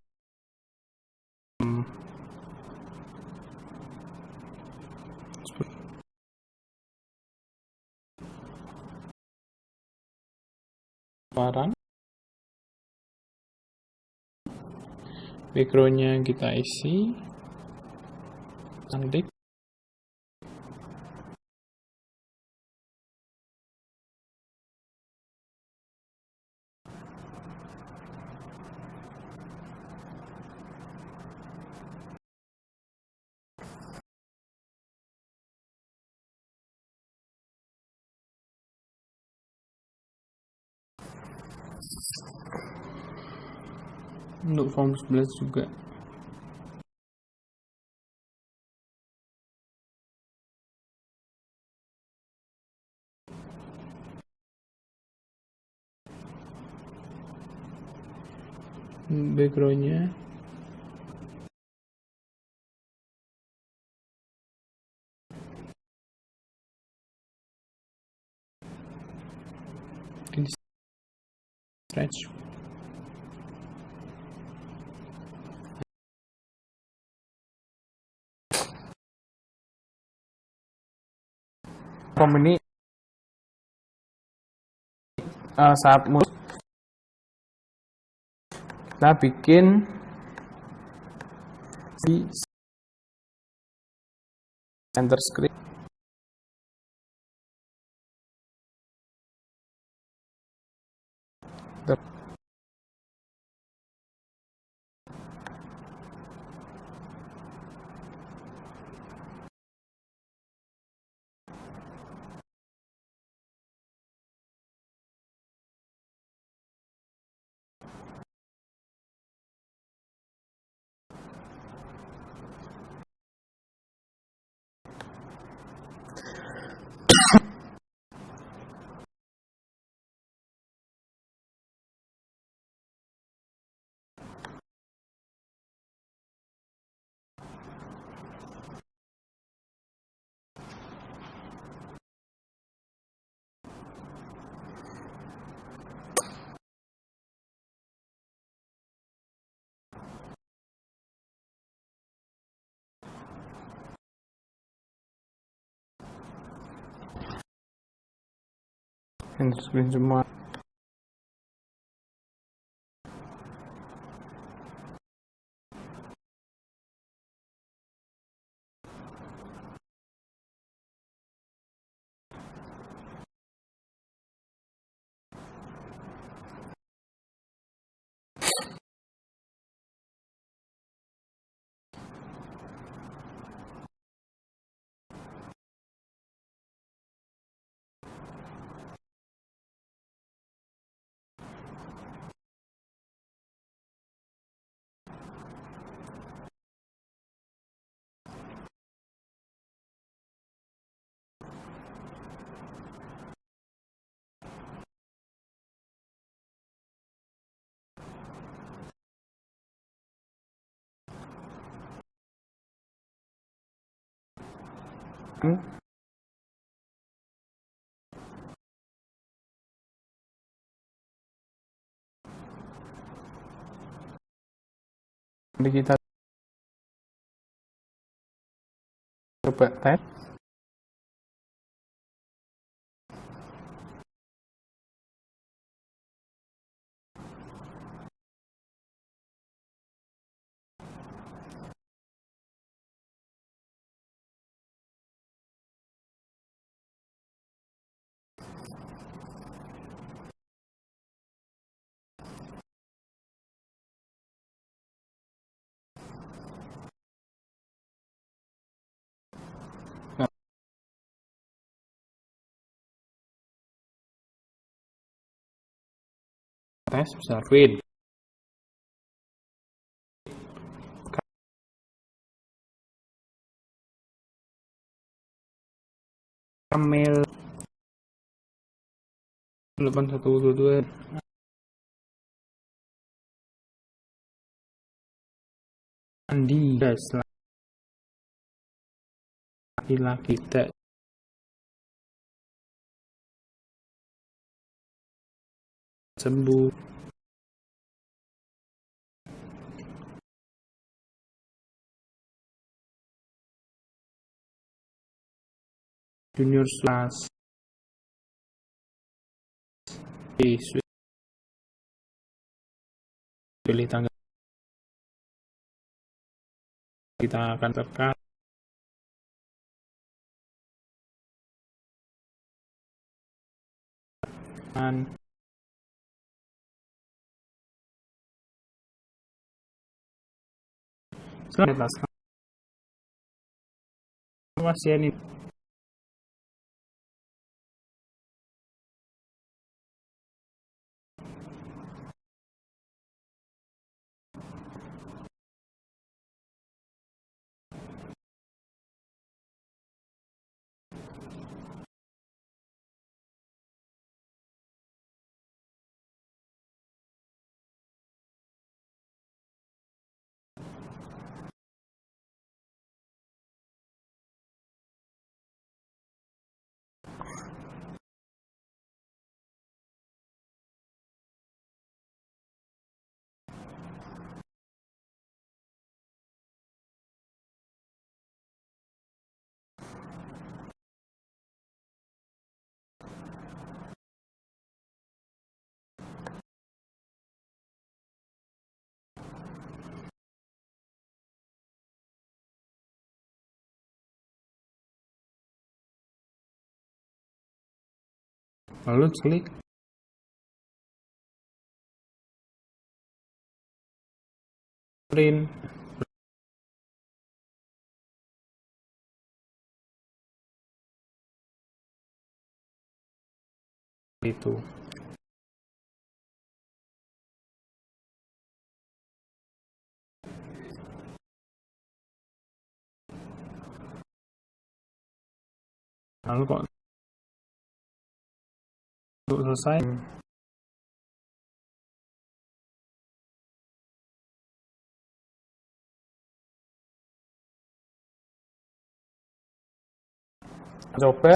transparan. Backgroundnya kita isi cantik. Untuk form 11 juga. Backgroundnya stretch. Form ini saat kita bikin si center screen. Center screen semua. Jadi kita coba tes. Tes besar Win. Kamil 8122 Andi laki-laki tak sembuh. Junior Slash pilih tanggal, kita akan tekan selamat pasien ini. Lalu klik print itu. Lalu kok untuk selesai coba